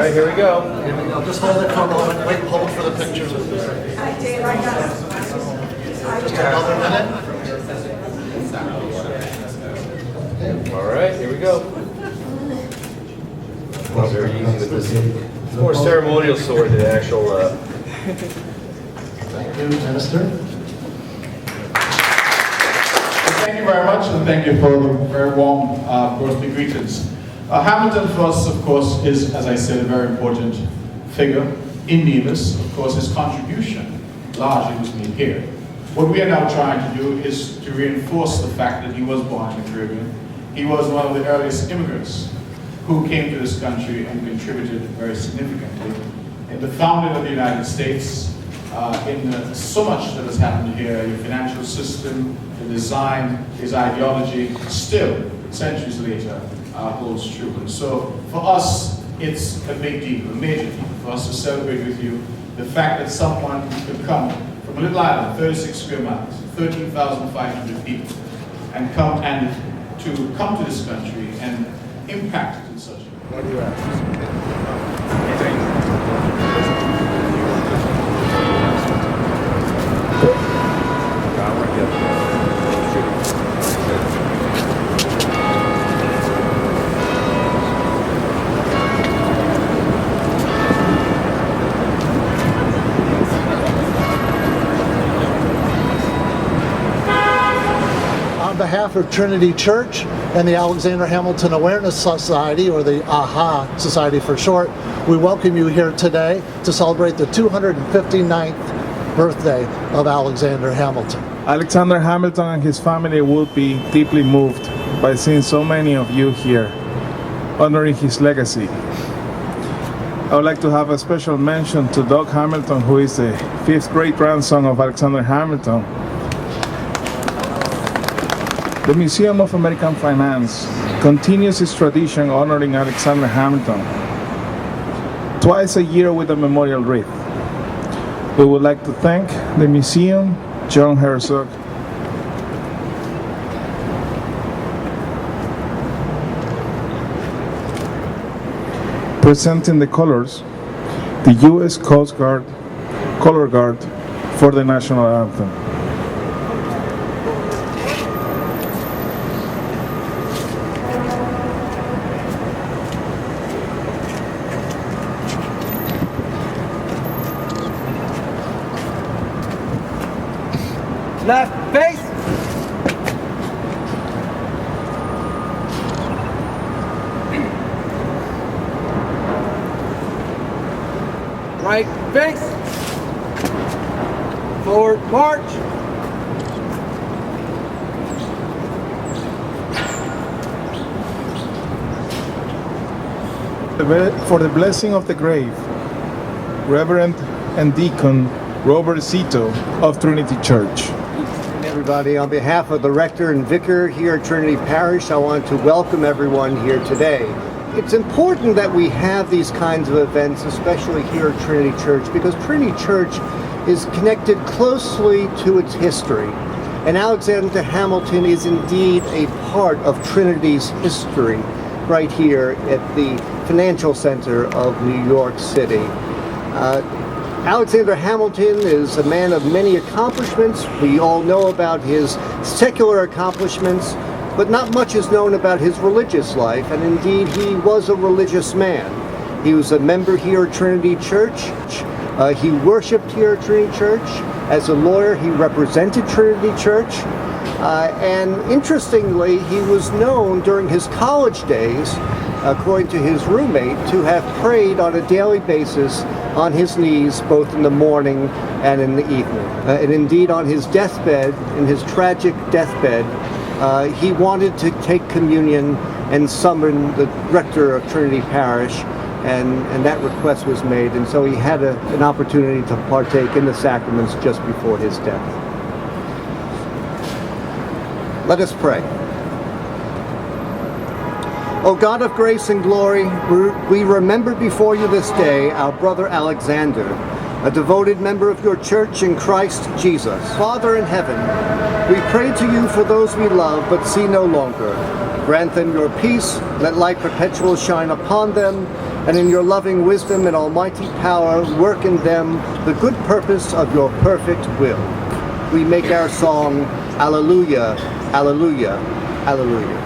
right, here we go. I'll just hold it for a moment. Wait, hold for the picture. Just another minute. All right, here we go. Oh, very easy with this. It's more ceremonial sword than actual. Thank you, Minister. Thank you very much, and thank you for the very warm birthday greetings. Hamilton for us, of course, is, as I said, a very important figure in Nevis. Of course, his contribution largely was made here. What we are now trying to do is to reinforce the fact that he was born in the Caribbean. He was one of the earliest immigrants who came to this country and contributed very significantly in the founding of the United States, in so much that has happened here, your financial system, the design, his ideology, still, centuries later, holds true. And so, for us, it's a big deal, a major deal, for us to celebrate with you the fact that someone could come from a little island, 36 square miles, 13,500 people, and come to this country and impact it in such a way. What do you ask? On behalf of Trinity Church and the Alexander Hamilton Awareness Society, or the AHA Society for short, we welcome you here today to celebrate the 259th birthday of Alexander Hamilton. Alexander Hamilton and his family will be deeply moved by seeing so many of you here, honoring his legacy. I would like to have a special mention to Doug Hamilton, who is the 5th great grandson of Alexander Hamilton. The Museum of American Finance continues its tradition honoring Alexander Hamilton twice a year with a memorial wreath. We would like to thank the museum, John Herzog, presenting the colors, the U.S. Coast Guard Color Guard for the national anthem. Left face. Right face. Forward march. For the blessing of the grave, Reverend and Deacon Robert Zito of Trinity Church. Everybody, on behalf of the rector and vicar here at Trinity Parish, I want to welcome everyone here today. It's important that we have these kinds of events, especially here at Trinity Church, because Trinity Church is connected closely to its history. And Alexander Hamilton is indeed a part of Trinity's history right here at the financial center of New York City. Alexander Hamilton is a man of many accomplishments. We all know about his secular accomplishments, but not much is known about his religious life, and indeed he was a religious man. He was a member here at Trinity Church. He worshiped here at Trinity Church. As a lawyer, he represented Trinity Church. And interestingly, he was known during his college days, according to his roommate, to have prayed on a daily basis on his knees, both in the morning and in the evening. And indeed, on his deathbed, in his tragic deathbed, he wanted to take communion and summon the rector of Trinity Parish, and that request was made, and so he had an opportunity to partake in the sacraments just before his death. Let us pray. O God of grace and glory, we remember before you this day our brother Alexander, a devoted member of your church in Christ Jesus. Father in heaven, we pray to you for those we love but see no longer. Grant them your peace, let light perpetual shine upon them, and in your loving wisdom and almighty power, work in them the good purpose of your perfect will. We make our song, Alleluia, Alleluia, Alleluia.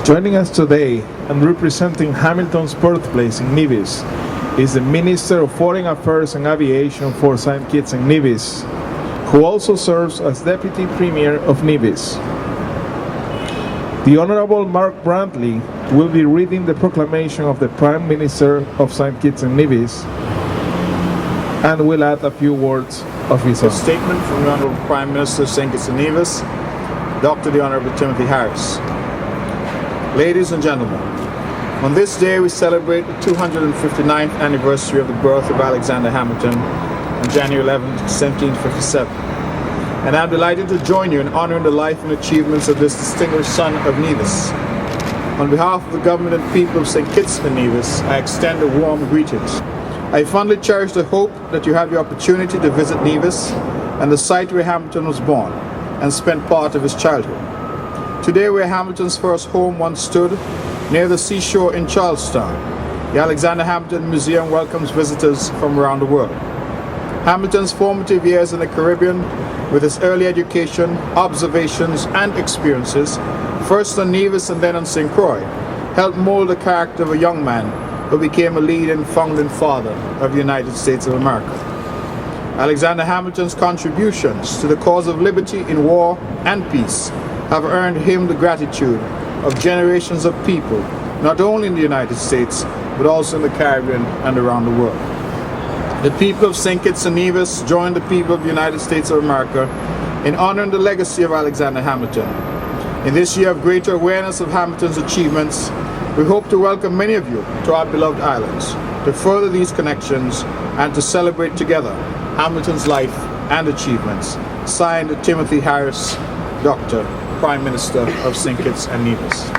Joining us today and representing Hamilton's birthplace in Nevis is the Minister of Foreign Affairs and Aviation for St. Kitts and Nevis, who also serves as Deputy Premier of Nevis. The Honorable Mark Brantley will be reading the proclamation of the Prime Minister of St. Kitts and Nevis and will add a few words of his own. A statement from the Honorable Prime Minister of St. Kitts and Nevis, Dr. the Honorable Timothy Harris. Ladies and gentlemen, on this day we celebrate the 259th anniversary of the birth of Alexander Hamilton on January 11, 1757. And I'm delighted to join you in honoring the life and achievements of this distinguished son of Nevis. On behalf of the government and people of St. Kitts and Nevis, I extend a warm greetings. I fondly cherish the hope that you have the opportunity to visit Nevis and the site where Hamilton was born and spent part of his childhood. Today, where Hamilton's first home once stood, near the seashore in Charlestown, the Alexander Hamilton Museum welcomes visitors from around the world. Hamilton's formative years in the Caribbean, with his early education, observations, and experiences, first on Nevis and then on St. Croix, helped mold the character of a young man who became a leading founding father of the United States of America. Alexander Hamilton's contributions to the cause of liberty in war and peace have earned him the gratitude of generations of people, not only in the United States, but also in the Caribbean and around the world. The people of St. Kitts and Nevis join the people of the United States of America in honoring the legacy of Alexander Hamilton. In this year of greater awareness of Hamilton's achievements, we hope to welcome many of you to our beloved islands, to further these connections and to celebrate together Hamilton's life and achievements. Signed, Timothy Harris, Dr. Prime Minister of St. Kitts and Nevis.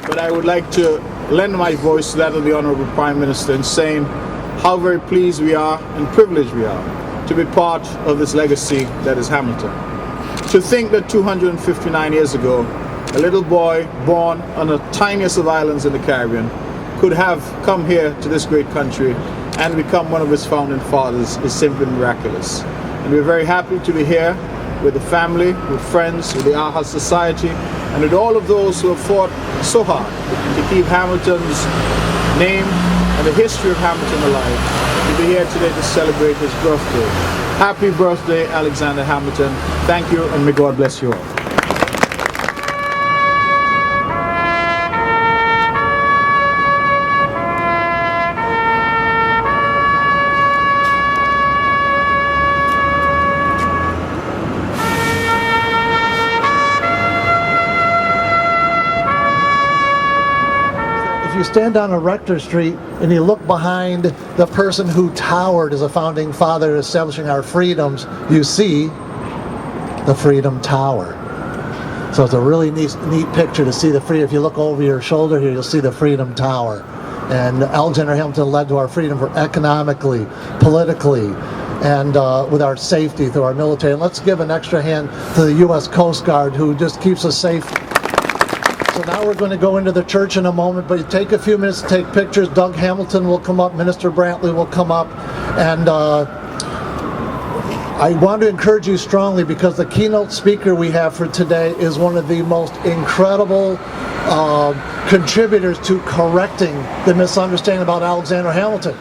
But I would like to lend my voice to that of the Honorable Prime Minister in saying how very pleased we are and privileged we are to be part of this legacy that is Hamilton. To think that 259 years ago, a little boy born on the tiniest of islands in the Caribbean could have come here to this great country and become one of its founding fathers is simply miraculous. And we're very happy to be here with the family, with friends, with the AHA Society, and with all of those who have fought so hard to keep Hamilton's name and the history of Hamilton alive, to be here today to celebrate his birthday. Happy birthday, Alexander Hamilton. Thank you, and may God bless you all. If you stand on a Rector Street and you look behind the person who towered as a founding father establishing our freedoms, you see the Freedom Tower. So it's a really neat picture to see the freedom. If you look over your shoulder here, you'll see the Freedom Tower. And Alexander Hamilton led to our freedom for economically, politically, and with our safety through our military. And let's give an extra hand to the U.S. Coast Guard, who just keeps us safe. So now we're going to go into the church in a moment, but you take a few minutes to take pictures. Doug Hamilton will come up, Minister Brantley will come up, and I want to encourage you strongly, because the keynote speaker we have for today is one of the most incredible contributors to correcting the misunderstanding about Alexander Hamilton.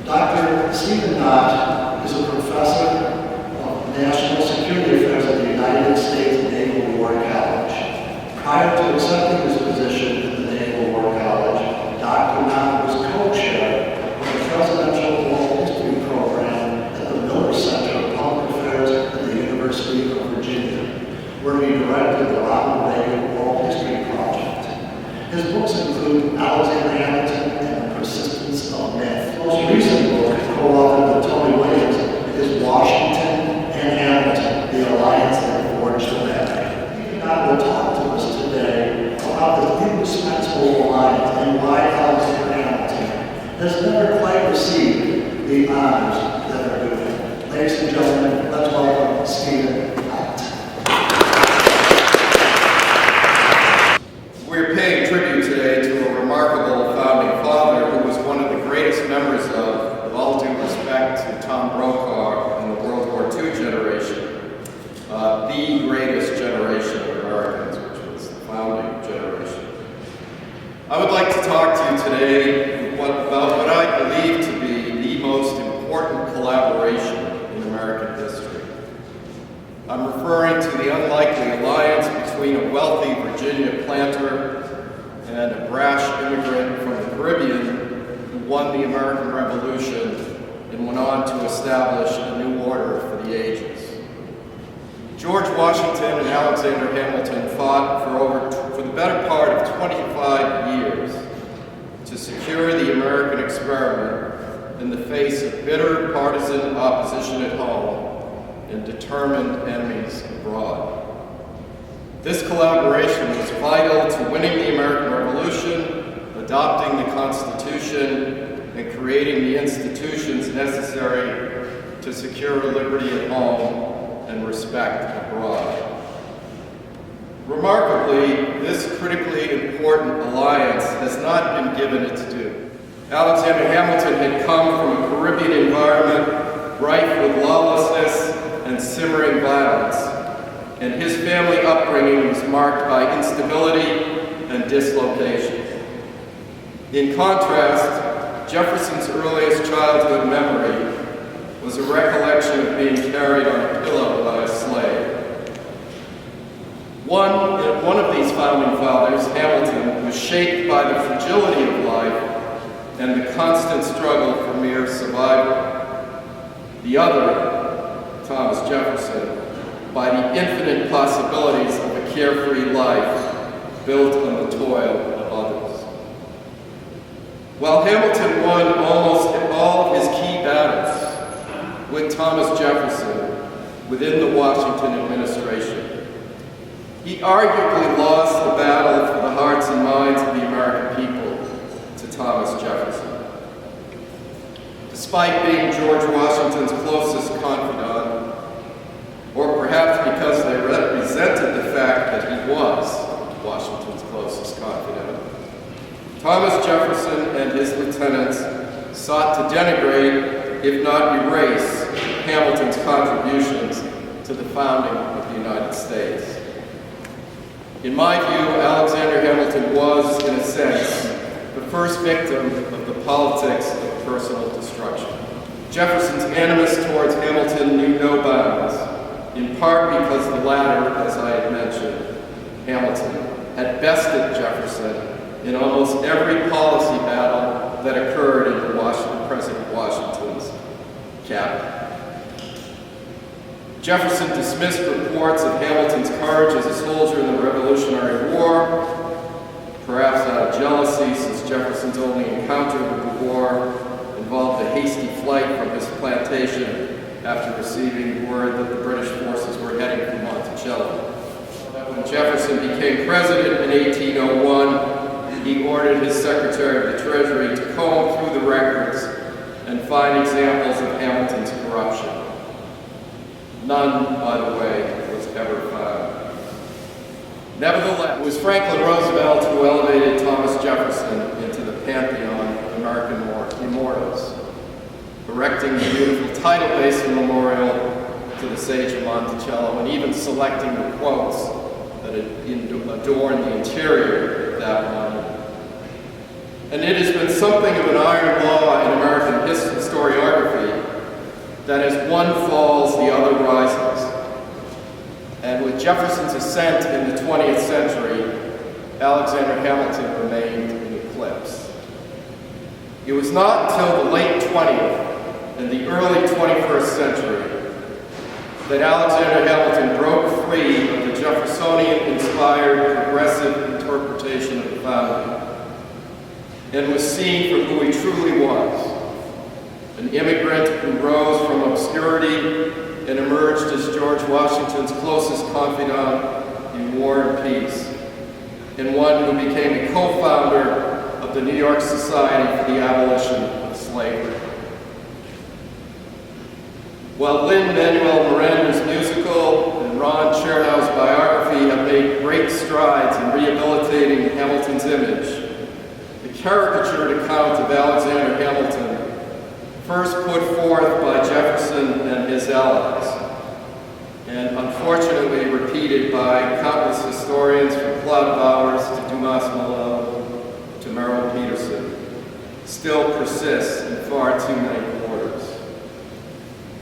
Dr. Stephen Knott is a professor of National Security Affairs at the United States Naval War College. Prior to accepting his position at the Naval War College, Dr. Knott was co-chair of the President directed the Ronald Reagan World History Project. His books include Alexander Hamilton and the Persistence of Myth. Most recent book, co-authored with Tony Williams, is Washington and Hamilton, the Alliance that Forged America. He will talk to us today about the indispensable alliance and why Alexander Hamilton has never quite received the honors that are due him. Ladies and gentlemen, let's welcome Stephen. We're paying tribute today to a remarkable founding father who was one of the greatest members of, with all due respect to Tom Brokaw and the World War II generation, the greatest generation of Americans, which was the founding generation. I would like to talk to you today about what I believe to be the most important collaboration in American history. I'm referring to the unlikely alliance between a wealthy Virginia planter and a brash immigrant from the Caribbean who won the American Revolution and went on to establish a new order for the ages. George Washington and Alexander Hamilton fought for the better part of 25 years to secure the American experiment in the face of bitter partisan opposition at home and determined enemies abroad. This collaboration was vital to winning the American Revolution, adopting the Constitution, and creating the institutions necessary to secure liberty at home and respect abroad. Remarkably, this critically important alliance has not been given its due. Alexander Hamilton had come from a Caribbean environment rife with lawlessness and simmering violence, and his family upbringing was marked by instability and dislocation. In contrast, Jefferson's earliest childhood memory was a recollection of being carried on a pillow by a slave. One of these founding fathers, Hamilton, was shaped by the fragility of life and the constant struggle for mere survival. The other, Thomas Jefferson, by the infinite possibilities of a carefree life built on the toil of others. While Hamilton won almost all of his key battles with Thomas Jefferson within the Washington administration, he arguably lost the battle for the hearts and minds of the American people to Thomas Jefferson. Despite being George Washington's closest confidant, or perhaps because they resented the fact that he was Washington's closest confidant, Thomas Jefferson and his lieutenants sought to denigrate, if not erase, Hamilton's contributions to the founding of the United States. In my view, Alexander Hamilton was, in a sense, the first victim of the politics of personal destruction. Jefferson's animus towards Hamilton knew no bounds, in part because the latter, as I had mentioned, Hamilton, had bested Jefferson in almost every policy battle that occurred in President Washington's cabinet. Jefferson dismissed reports of Hamilton's courage as a soldier in the Revolutionary War, perhaps out of jealousy, since Jefferson's only encounter with the war involved a hasty flight from his plantation after receiving word that the British forces were heading for Monticello. When Jefferson became president in 1801, he ordered his Secretary of the Treasury to comb through the records and find examples of Hamilton's corruption. None, by the way, was ever found. Nevertheless, it was Franklin Roosevelt who elevated Thomas Jefferson into the pantheon of American immortals, erecting the beautiful Tidal Basin Memorial to the Sage of Monticello, and even selecting the quotes that adorn the interior of that monument. And it has been something of an iron law in American historiography that as one falls, the other rises. And with Jefferson's ascent in the 20th century, Alexander Hamilton remained in eclipse. It was not until the late 20th and the early 21st century that Alexander Hamilton broke free of the Jeffersonian-inspired progressive interpretation of the founding and was seen for who he truly was, an immigrant who rose from obscurity and emerged as George Washington's closest confidant in war and peace, and one who became a co-founder of the New York Society for the Abolition of Slavery. While Lin-Manuel Miranda's musical and Ron Chernow's biography have made great strides in rehabilitating Hamilton's image, the caricatured account of Alexander Hamilton, first put forth by Jefferson and his allies, and unfortunately repeated by countless historians from Claude Bowers to Dumas Malone to Merrill Peterson, still persists in far too many quarters.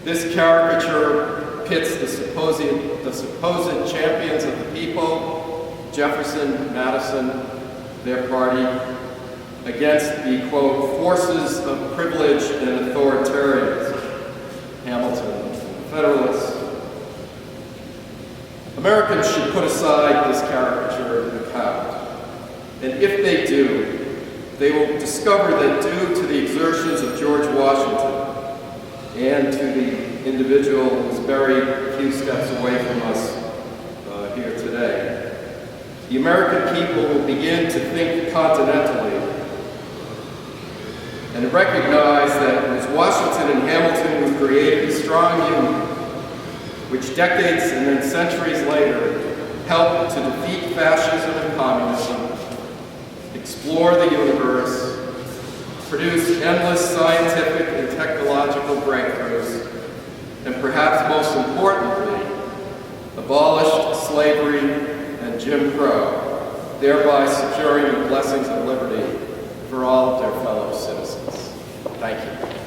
This caricature pits the supposed champions of the people, Jefferson, Madison, their party, against the, quote, forces of privilege and authoritarianism, Hamilton, Federalists. Americans should put aside this caricature account, and if they do, they will discover that due to the exertions of George Washington and to the individual who's buried a few steps away from us here today, the American people will begin to think continentally and recognize that it was Washington and Hamilton who created a strong union, which decades and then centuries later helped to defeat fascism and communism, explore the universe, produce endless scientific and technological breakthroughs, and perhaps most importantly, abolished slavery and Jim Crow, thereby securing the blessings of liberty for all of their fellow citizens. Thank you.